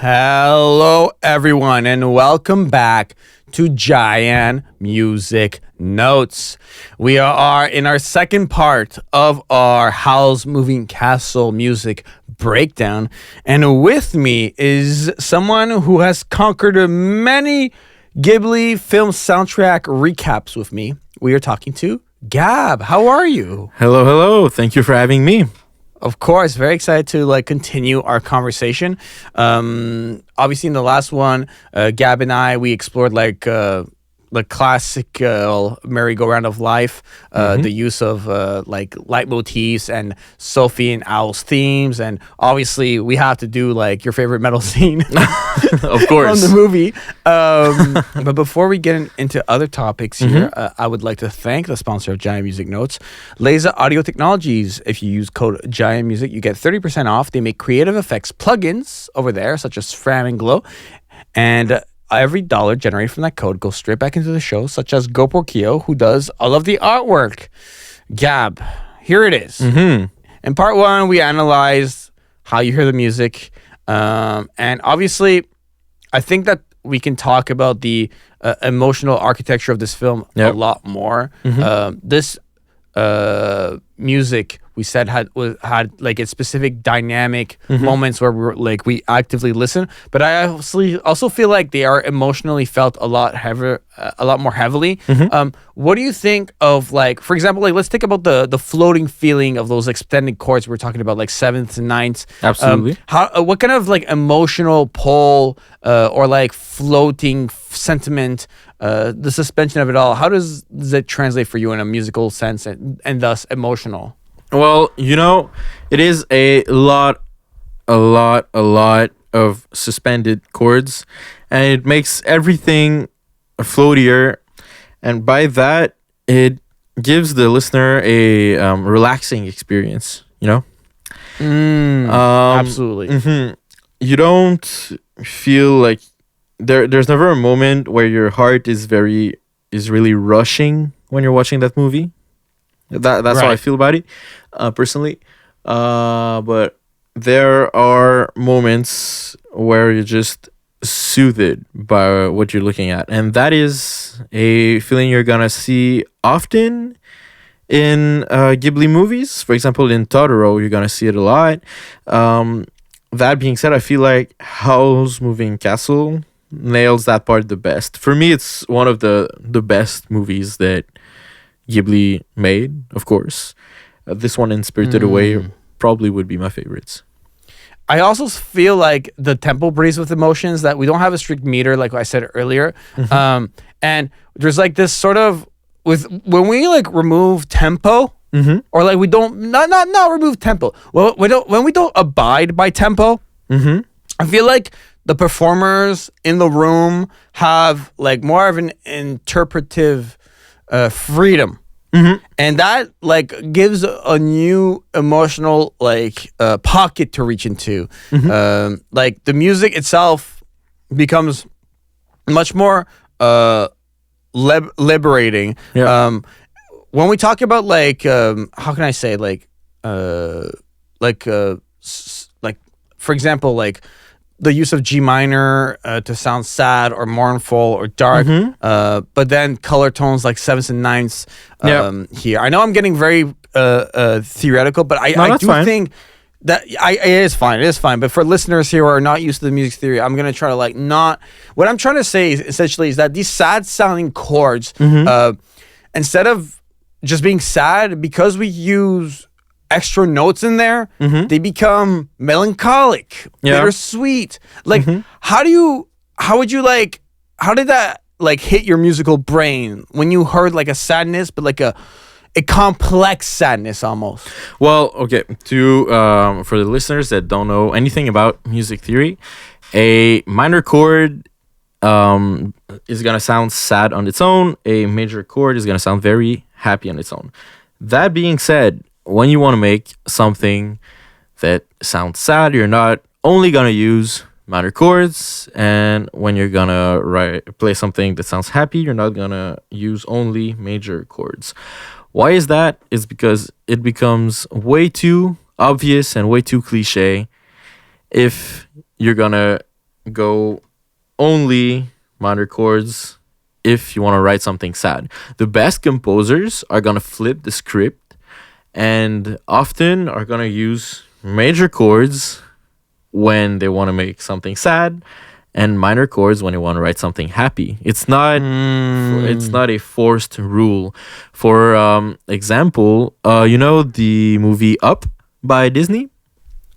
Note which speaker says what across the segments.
Speaker 1: Hello, everyone, and welcome back to JaianMusic Notes. We are in our second part of our Howl's Moving Castle music breakdown, and with me is someone who has conquered many Ghibli film soundtrack recaps with me. We are talking to Gab. How are you?
Speaker 2: Hello. Thank you for having me.
Speaker 1: Of course, very excited to continue our conversation. Obviously, in the last one, Gab and we explored the classical merry-go-round of life, the use of leitmotifs and Sophie and Owl's themes, and obviously we have to do your favorite metal scene,
Speaker 2: of course,
Speaker 1: from the movie. But before we get into other topics here, I would like to thank the sponsor of JaianMusic Notes, Laser Audio Technologies. If you use code JaianMusic, you get 30% off. They make creative effects plugins over there, such as Fram and Glow, and every dollar generated from that code goes straight back into the show, such as GoPro Kyo, who does all of the artwork. Gab, here it is. In part one, we analyzed how you hear the music. And obviously, I think that we can talk about the emotional architecture of this film a lot more. This music, we said, had its specific dynamic moments where we actively listen, but I also feel like they are emotionally felt a lot more heavily. What do you think of, for example, let's think about the floating feeling of those extended chords we're talking about, like sevenths and ninths.
Speaker 2: Absolutely.
Speaker 1: What kind of emotional pull or floating sentiment, the suspension of it all, how does it translate for you in a musical sense and thus emotional?
Speaker 2: Well, it is a lot of suspended chords, and it makes everything floatier, and by that, it gives the listener a relaxing experience,
Speaker 1: Absolutely.
Speaker 2: You don't feel like there's never a moment where your heart is really rushing when you're watching that movie. That's
Speaker 1: right.
Speaker 2: how I feel about it, personally. But there are moments where you're just soothed by what you're looking at, and that is a feeling you're gonna see often in Ghibli movies. For example, in Totoro, you're gonna see it a lot. That being said, I feel like Howl's Moving Castle nails that part the best. For me, it's one of the best movies that Ghibli made, of course. This one and Spirited Away probably would be my favorites.
Speaker 1: I also feel like the tempo breathes with emotions, that we don't have a strict meter, like I said earlier. And there's this sort of, when we remove tempo, or we don't not remove tempo. Well, when we don't abide by tempo, I feel like the performers in the room have more of an interpretive freedom, and that gives a new emotional pocket to reach into. The music itself becomes much more liberating. When we talk about how can I say for example, the use of G minor to sound sad or mournful or dark, but then color tones like sevenths and ninths here. I know I'm getting very theoretical, but I do think that it is fine. But for listeners here who are not used to the music theory, I'm going to try to not... What I'm trying to say essentially is that these sad sounding chords, instead of just being sad, because we use extra notes in there, they become melancholic, bittersweet. How did that hit your musical brain when you heard a sadness, but a complex sadness almost?
Speaker 2: Well, okay, for the listeners that don't know anything about music theory, a minor chord is gonna sound sad on its own. A major chord is gonna sound very happy on its own. That being said, when you want to make something that sounds sad, you're not only gonna use minor chords, and when you're gonna play something that sounds happy, you're not gonna use only major chords. Why is that? It's because it becomes way too obvious and way too cliche if you're gonna go only minor chords if you want to write something sad. The best composers are going to flip the script and often are going to use major chords when they want to make something sad and minor chords when you want to write something happy. It's not a forced rule. For example, you know the movie Up by Disney?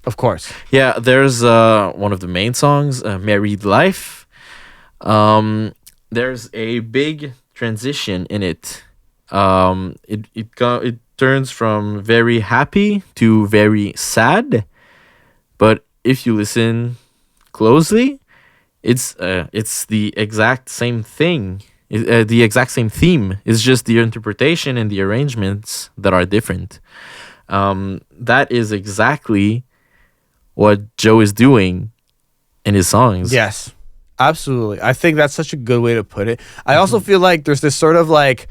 Speaker 1: Of course.
Speaker 2: Yeah, there's one of the main songs, Married Life. There's a big transition in it. It turns from very happy to very sad. But if you listen closely, it's the exact same thing. The exact same theme. It's just the interpretation and the arrangements that are different. That is exactly what Joe is doing in his songs.
Speaker 1: Yes, absolutely. I think that's such a good way to put it. I also feel like there's this sort of like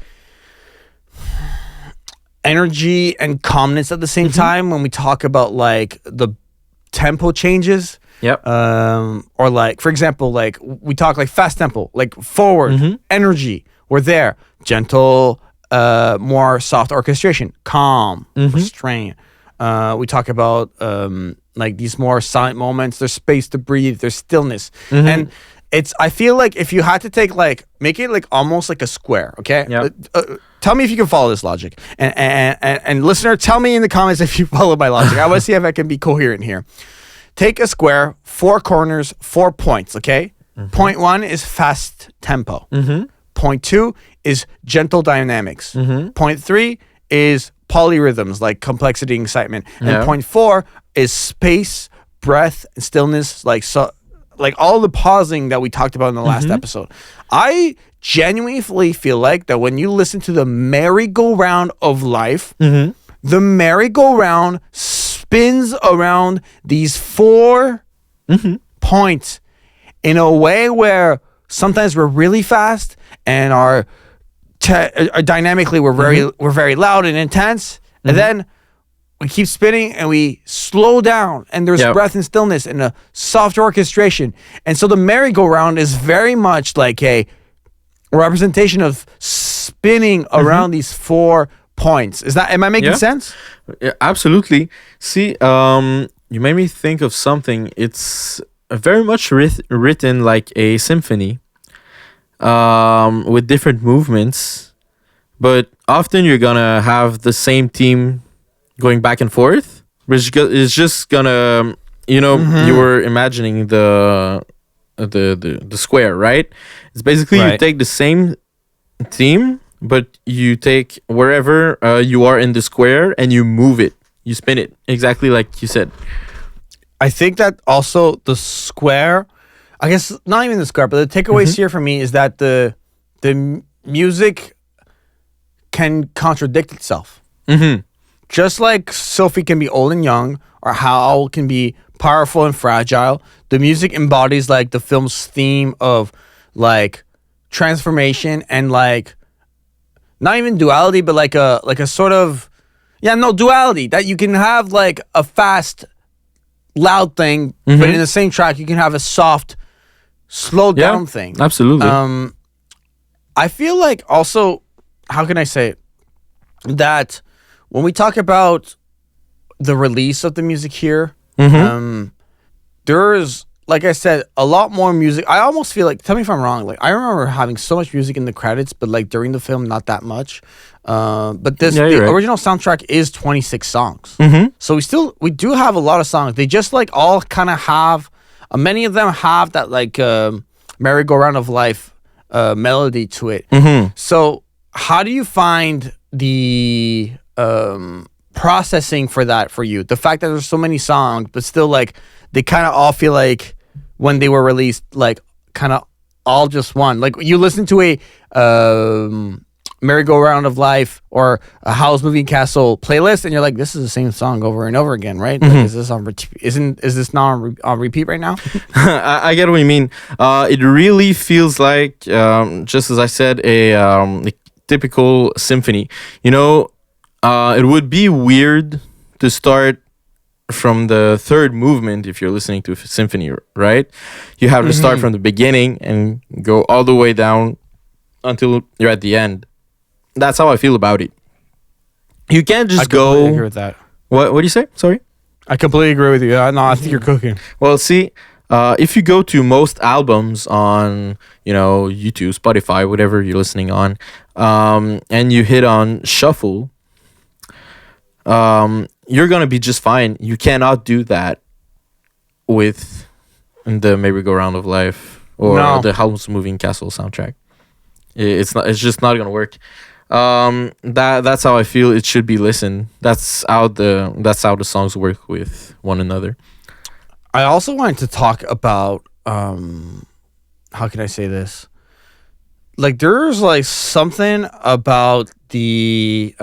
Speaker 1: energy and calmness at the same time when we talk about like the tempo changes.
Speaker 2: Yep.
Speaker 1: Or like, for example, like we talk like fast tempo, like forward, energy. We're there. Gentle, more soft orchestration, calm, restraint. We talk about like these more silent moments. There's space to breathe. There's stillness, and I feel like if you had to take like make it like almost like a square, okay?
Speaker 2: Yeah.
Speaker 1: Tell me if you can follow this logic, and listener, tell me in the comments if you follow my logic. I want to see if I can be coherent here. Take a square, 4 corners, 4 points, okay? Point 1 is fast tempo. Point 2 is gentle dynamics. Point 3 is polyrhythms like complexity and excitement. And point 4 is space, breath, and stillness, like all the pausing that we talked about in the last episode. I genuinely feel like that when you listen to the merry-go-round of life, the merry-go-round spins around these 4 points in a way where sometimes we're really fast and our dynamically we're very loud and intense, and then we keep spinning and we slow down and there's breath and stillness and a soft orchestration. And so the merry-go-round is very much like a representation of spinning around these 4 points. Am I making sense?
Speaker 2: Yeah, absolutely. See, you made me think of something. It's very much written like a symphony, with different movements, but often you're gonna have the same theme going back and forth, which is just gonna, you were imagining the square, right? It's basically you take the same theme, but you take wherever you are in the square and you move it, you spin it, exactly like you said.
Speaker 1: I think that also the square, I guess not even the square, but the takeaways here for me is that the music can contradict itself. Just like Sophie can be old and young, or Howl can be powerful and fragile, the music embodies like the film's theme of like transformation and like not even duality, but like a sort of duality, that you can have like a fast, loud thing, but in the same track you can have a soft, slow down thing.
Speaker 2: Absolutely.
Speaker 1: I feel like also, how can I say it, that when we talk about the release of the music here, there's, like I said, a lot more music. I almost feel like, tell me if I'm wrong, like I remember having so much music in the credits, but like during the film, not that much. But the original soundtrack is 26 songs. So we do have a lot of songs. They just like all kind of have, many of them have that like merry-go-round of life melody to it. So how do you find the processing for that for you? The fact that there's so many songs, but still like they kind of all feel like when they were released, like kind of all just one. Like you listen to a merry-go-round of life or a Howl's Moving Castle playlist, and you're like, this is the same song over and over again, right? Like, is this on is this not on repeat right now?
Speaker 2: I get what you mean. It really feels like, just as I said, a typical symphony. It would be weird to start from the third movement if you're listening to a symphony, right? You have to start from the beginning and go all the way down until you're at the end. That's how I feel about it. You can't just
Speaker 1: I completely agree
Speaker 2: go.
Speaker 1: with that.
Speaker 2: What do you say? Sorry.
Speaker 1: I completely agree with you. No, I think you're cooking.
Speaker 2: Well, see, if you go to most albums on, YouTube, Spotify, whatever you're listening on, and you hit on shuffle, you're gonna be just fine. You cannot do that with the Merry-Go-Round of Life or the House Moving Castle soundtrack. It's not. It's just not gonna work. That's how I feel it should be listened. That's how the songs work with one another.
Speaker 1: I also wanted to talk about how can I say this? Like there's like something about the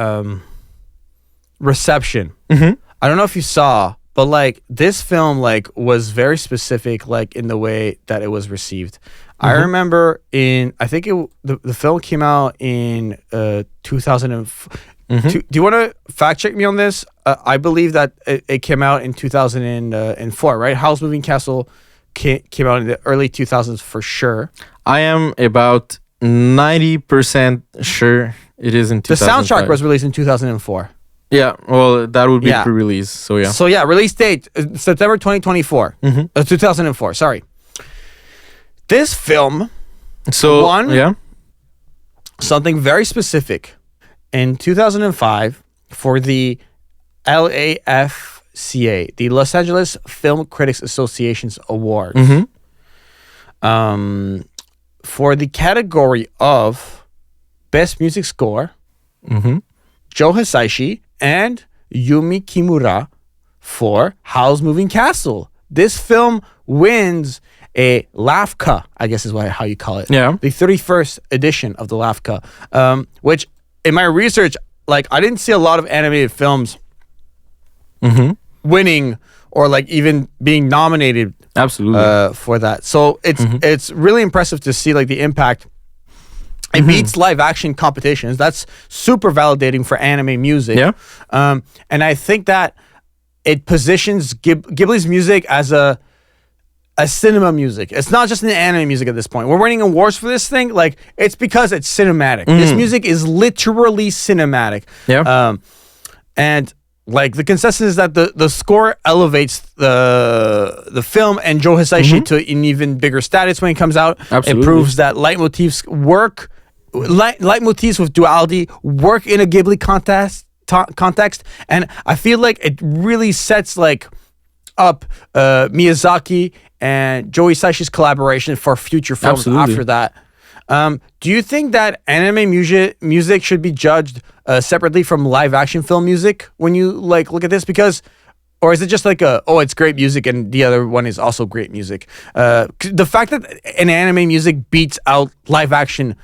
Speaker 1: reception. I don't know if you saw, but like this film like was very specific like in the way that it was received. I remember I think the film came out in 2000. Do you want to fact check me on this? I believe that it came out in 2004, right? House Moving Castle came out in the early 2000s for sure.
Speaker 2: I am about 90% sure it is in 2005.
Speaker 1: The soundtrack was released in 2004.
Speaker 2: Yeah, well, that would be pre-release, so yeah.
Speaker 1: So yeah, release date, September 2024. 2004, sorry. This film, something very specific. In 2005, for the LAFCA, the Los Angeles Film Critics Association's Awards, for the category of Best Music Score, Joe Hisaishi and Yumi Kimura for Howl's Moving Castle. This film wins a LAFCA, I guess is how you call it.
Speaker 2: Yeah.
Speaker 1: The 31st edition of the LAFCA, which in my research, like I didn't see a lot of animated films winning or like even being nominated for that. So it's really impressive to see like the impact. It beats live action competitions. That's super validating for anime music.
Speaker 2: Yeah.
Speaker 1: And I think that it positions Ghibli's music as a cinema music. It's not just an anime music at this point. We're winning awards for this thing. Like it's because it's cinematic. This music is literally cinematic.
Speaker 2: Yeah.
Speaker 1: And like the consensus is that the score elevates the film and Joe Hisaishi to an even bigger status when it comes out.
Speaker 2: Absolutely.
Speaker 1: It proves that leitmotifs work. Leitmotifs with duality work in a Ghibli context, and I feel like it really sets like up Miyazaki and Joe Hisaishi's collaboration for future films after that. Do you think that anime music should be judged separately from live action film music when you like look at this? Or is it just like it's great music and the other one is also great music? The fact that an anime music beats out live action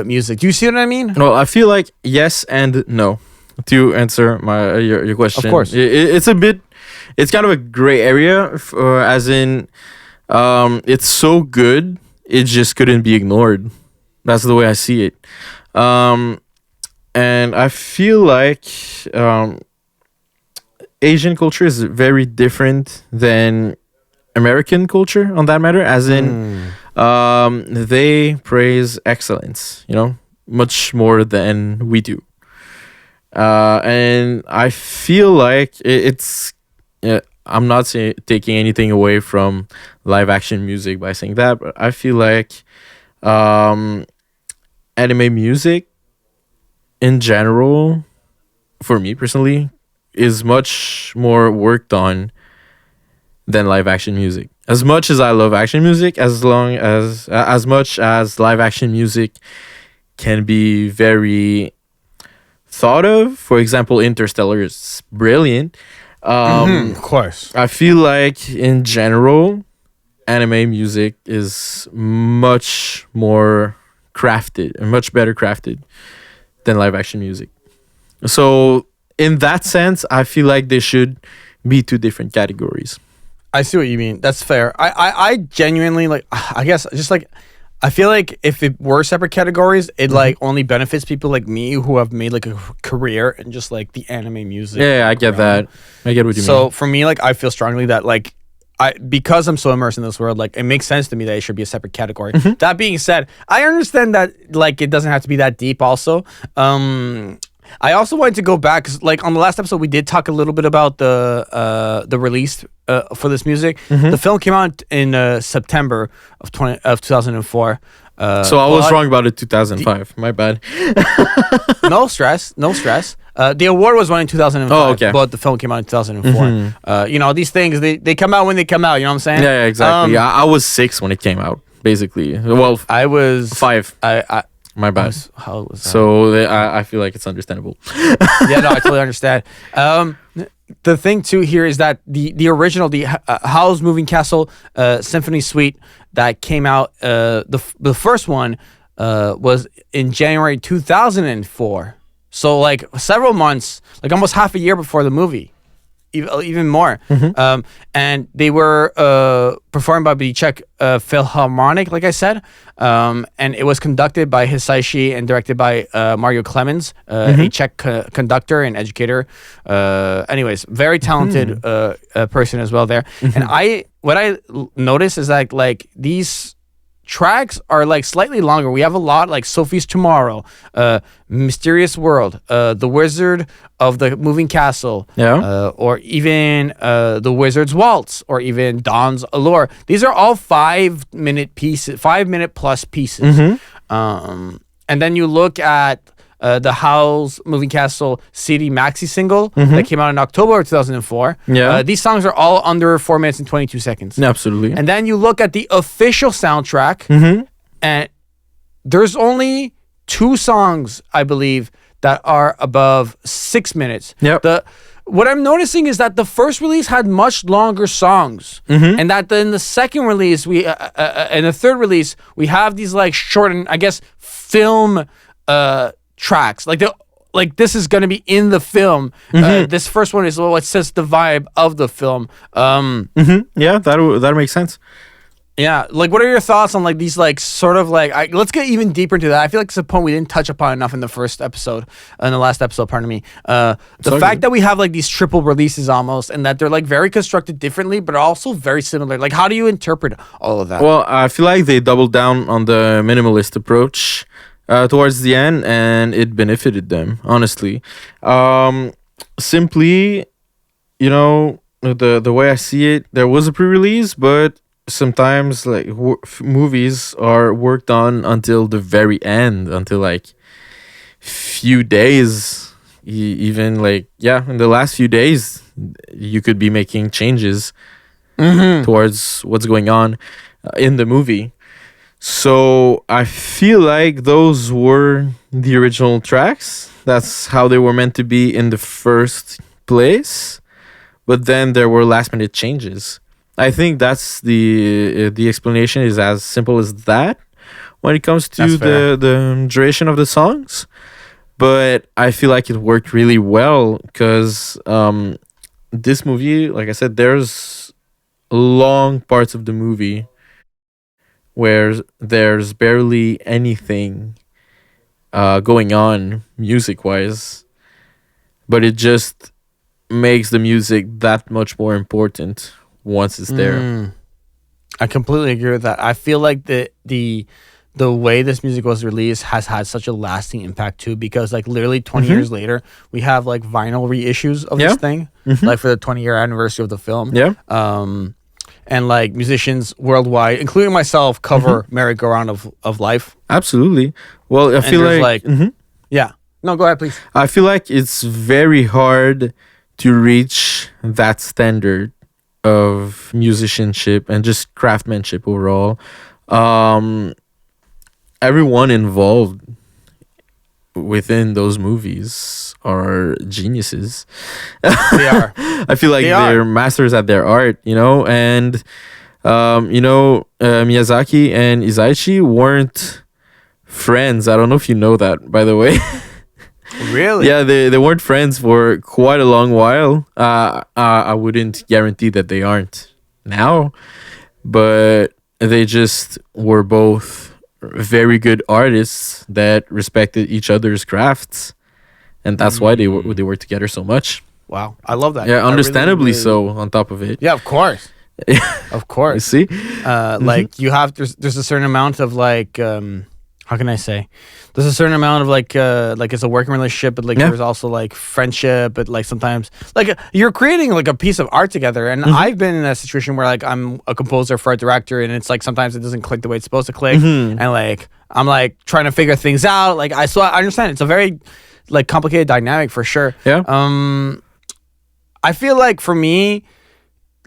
Speaker 1: music. Do you see what I mean?
Speaker 2: Well, I feel like yes and no. To answer your question,
Speaker 1: of course,
Speaker 2: it's kind of a gray area, as in, it's so good it just couldn't be ignored. That's the way I see it, and I feel like Asian culture is very different than American culture on that matter, as in they praise excellence, much more than we do. And I feel like it's I'm not taking anything away from live action music by saying that, but I feel like anime music in general, for me personally, is much more worked on than live action music. As much as I love action music, as much as live action music can be very thought of, for example, Interstellar is brilliant.
Speaker 1: Of course.
Speaker 2: I feel like in general, anime music is much more crafted and much better crafted than live action music. So in that sense, I feel like they should be two different categories.
Speaker 1: I see what you mean. That's fair. I genuinely like, I guess just like I feel like if it were separate categories, it like only benefits people like me who have made like a career in just like the anime music.
Speaker 2: Yeah, I get that. I get what you mean.
Speaker 1: So for me, like I feel strongly that like because I'm so immersed in this world, like it makes sense to me that it should be a separate category. That being said, I understand that like it doesn't have to be that deep. Also, I also wanted to go back because like on the last episode we did talk a little bit about the release for this music. The film came out in September of 2004.
Speaker 2: So I was wrong about it. 2005. My bad.
Speaker 1: No stress. The award was won in 2005,
Speaker 2: Oh, okay.
Speaker 1: but the film came out in 2004. You know, these things, they come out when they come out, you know what I'm saying?
Speaker 2: Yeah, exactly. I was 6 when it came out, basically. Well,
Speaker 1: I was
Speaker 2: 5. My bad.
Speaker 1: How old was I?
Speaker 2: So I feel like it's understandable.
Speaker 1: Yeah, no, I totally understand. The thing too here is that the original, the Howl's Moving Castle Symphony Suite that came out, the first one was in January 2004. So like several months, like almost half a year before the movie, even more. And they were performed by the Czech Philharmonic, like I said, and it was conducted by Hisaishi and directed by Mario Clemens, a Czech conductor and educator. Anyways, very talented person as well there. And what I noticed is like these tracks are like slightly longer. We have a lot like Sophie's Tomorrow, Mysterious World, The Wizard of the Moving Castle, or even The Wizard's Waltz, or even Dawn's Allure. These are all 5-minute pieces, 5-minute plus pieces. And then you look at the Howl's Moving Castle CD maxi single that came out in October of 2004. These songs are all under 4 minutes and 22 seconds.
Speaker 2: Absolutely.
Speaker 1: And then you look at the official soundtrack, and there's only 2 songs, I believe, that are above 6 minutes. What I'm noticing is that the first release had much longer songs, and that in the second release, and the third release, we have these like shortened, I guess, film tracks. Like this is gonna be in the film. This first one is what sets the vibe of the film.
Speaker 2: Yeah, that makes sense.
Speaker 1: Yeah, like what are your thoughts on like these like sort of like let's get even deeper into that. I feel like it's a point we didn't touch upon enough in the first episode, in the last episode, pardon me. The fact that we have like these triple releases almost, and that they're like very constructed differently, but also very similar. Like how do you interpret all of that?
Speaker 2: Well, I feel like they doubled down on the minimalist approach towards the end, and it benefited them, honestly. Simply, you know, the way I see it, there was a pre-release, but sometimes like movies are worked on until the very end, until like few days, even like in the last few days you could be making changes towards what's going on in the movie. So I feel like those were the original tracks. That's how they were meant to be in the first place. But then there were last minute changes. I think that's the explanation is as simple as that when it comes to the duration of the songs. But I feel like it worked really well because this movie, like I said, there's long parts of the movie where there's barely anything going on music-wise, but it just makes the music that much more important once it's there.
Speaker 1: I completely agree with that. I feel like the way this music was released has had such a lasting impact too, because like literally 20 years later, we have like vinyl reissues of this thing, like for the 20-year anniversary of the film. And like musicians worldwide, including myself, cover Merry-Go-Round of Life.
Speaker 2: Absolutely. Well, I feel like
Speaker 1: yeah. No, go ahead, please.
Speaker 2: I feel like it's very hard to reach that standard of musicianship and just craftsmanship overall. Everyone involved within those movies are geniuses.
Speaker 1: They are.
Speaker 2: I feel like they're masters at their art, you know, and Miyazaki and Isaichi weren't friends. I don't know if you know that, by the way.
Speaker 1: Really?
Speaker 2: Yeah, they weren't friends for quite a long while. I wouldn't guarantee that they aren't now, but they just were both very good artists that respected each other's crafts, and that's why they work together so much.
Speaker 1: Wow, I love that.
Speaker 2: Yeah,
Speaker 1: I
Speaker 2: understandably
Speaker 1: really-
Speaker 2: so. On top of it,
Speaker 1: Yeah, of course, of
Speaker 2: you
Speaker 1: course.
Speaker 2: see,
Speaker 1: Like you have there's a certain amount of like how can I say? There's a certain amount of like it's a working relationship, but like
Speaker 2: Yeah.
Speaker 1: there's also like friendship, but like sometimes like you're creating like a piece of art together. And I've been in a situation where like I'm a composer for a director, and it's like sometimes it doesn't click the way it's supposed to click, and like I'm like trying to figure things out. Like I understand it's a very like complicated dynamic for sure.
Speaker 2: Yeah.
Speaker 1: I feel like for me,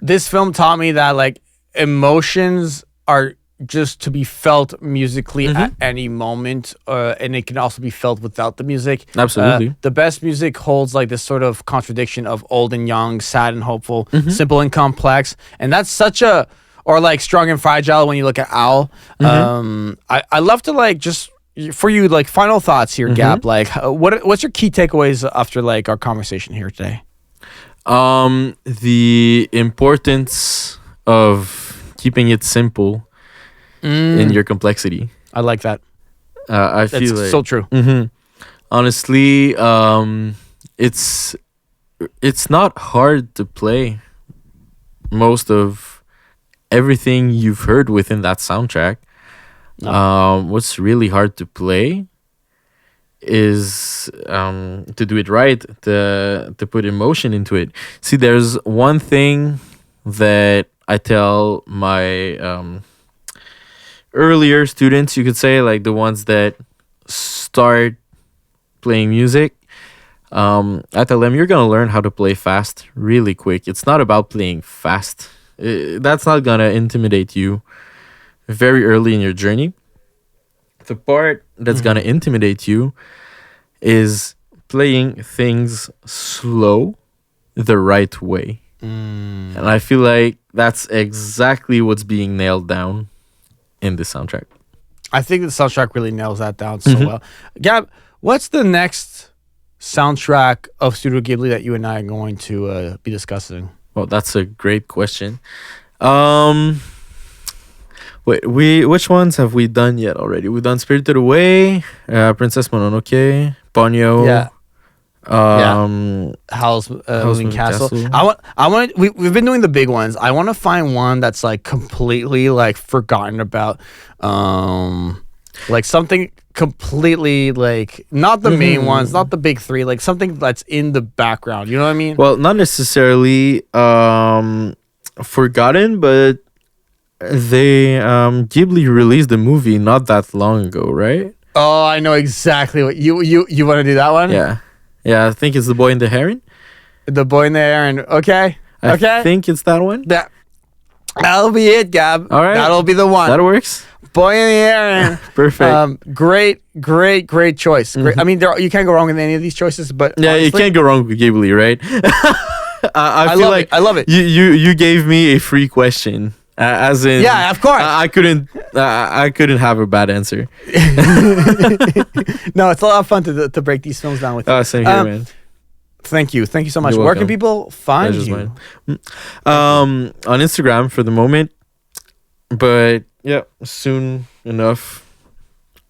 Speaker 1: this film taught me that like emotions are just to be felt musically at any moment, and it can also be felt without the music.
Speaker 2: Absolutely.
Speaker 1: The best music holds like this sort of contradiction of old and young, sad and hopeful, simple and complex, and that's such a or like strong and fragile when you look at Owl. I love to like just for you like final thoughts here, Gab. Like what's your key takeaways after like our conversation here today?
Speaker 2: The importance of keeping it simple in your complexity.
Speaker 1: I like that.
Speaker 2: I
Speaker 1: That's
Speaker 2: feel like
Speaker 1: so true.
Speaker 2: honestly, it's not hard to play most of everything you've heard within that soundtrack. What's really hard to play is to do it right, to put emotion into it. See, there's one thing that I tell my earlier students, you could say, like the ones that start playing music. I tell them, you're gonna learn how to play fast really quick. It's not about playing fast. That's not gonna intimidate you very early in your journey. The part that's gonna intimidate you is playing things slow the right way. And I feel like that's exactly what's being nailed down in this soundtrack.
Speaker 1: I think the soundtrack really nails that down so well. Gab, what's the next soundtrack of Studio Ghibli that you and I are going to be discussing?
Speaker 2: Well, that's a great question. Wait, which ones have we done yet already? We've done Spirited Away, Princess Mononoke, Ponyo.
Speaker 1: Yeah.
Speaker 2: Howl's
Speaker 1: Moving Castle. We've been doing the big ones. I want to find one that's like completely like forgotten about, like something completely like not the main ones, not the big three, like something that's in the background. You know what I mean?
Speaker 2: Well, not necessarily forgotten, but they Ghibli released the movie not that long ago, right?
Speaker 1: Oh, I know exactly what you want to do that one.
Speaker 2: Yeah, I think it's The Boy and the Heron.
Speaker 1: The Boy in the Heron. Okay.
Speaker 2: I think it's that one.
Speaker 1: That'll be it, Gab.
Speaker 2: All right.
Speaker 1: That'll be the one.
Speaker 2: That works.
Speaker 1: Boy in the Heron.
Speaker 2: Perfect.
Speaker 1: Great choice. Great. I mean, you can't go wrong with any of these choices, but
Speaker 2: Yeah,
Speaker 1: honestly,
Speaker 2: you can't go wrong with Ghibli, right? I feel like
Speaker 1: I love it.
Speaker 2: You gave me a free question. As in,
Speaker 1: Yeah, of course.
Speaker 2: I couldn't have a bad answer.
Speaker 1: No, it's a lot of fun to break these films down with you.
Speaker 2: Same here, man.
Speaker 1: Thank you so much.
Speaker 2: You're
Speaker 1: Where can
Speaker 2: welcome.
Speaker 1: people find
Speaker 2: Pleasure's
Speaker 1: you?
Speaker 2: mine. On Instagram for the moment, but yeah, soon enough,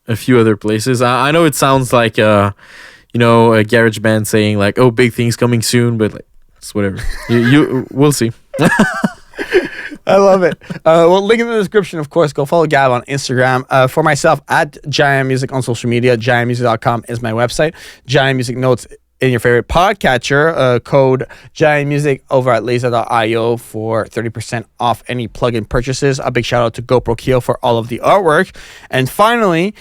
Speaker 2: a few other places. I know it sounds like a garage band saying like, "Oh, big things coming soon," but like, it's whatever. We'll see.
Speaker 1: I love it. Well, link in the description, of course. Go follow Gab on Instagram. For myself, at JaianMusic on social media. JaianMusic.com is my website. JaianMusic Notes in your favorite podcatcher. Code JaianMusic over at laser.io for 30% off any plugin purchases. A big shout out to GoPro Keo for all of the artwork. And finally,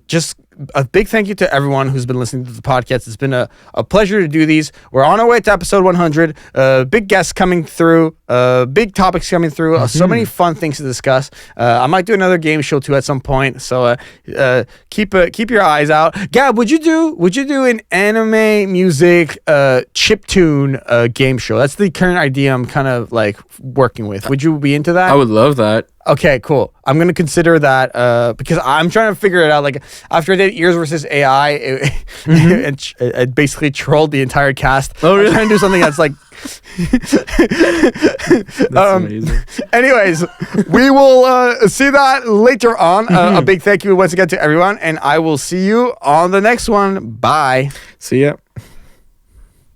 Speaker 1: just a big thank you to everyone who's been listening to the podcast. It's been a pleasure to do these. We're on our way to episode 100. Big guests coming through. Big topics coming through. So many fun things to discuss. I might do another game show too at some point. So keep your eyes out. Gab, would you do an anime music chiptune game show? That's the current idea I'm kind of like working with. Would you be into that?
Speaker 2: I would love that.
Speaker 1: Okay, cool. I'm gonna consider that because I'm trying to figure it out. Like after I did Ears versus AI, it basically trolled the entire cast.
Speaker 2: Oh, really?
Speaker 1: I'm trying to do something that's like.
Speaker 2: That's amazing.
Speaker 1: Anyways, we will see that later on. A big thank you once again to everyone, and I will see you on the next one. Bye.
Speaker 2: See ya.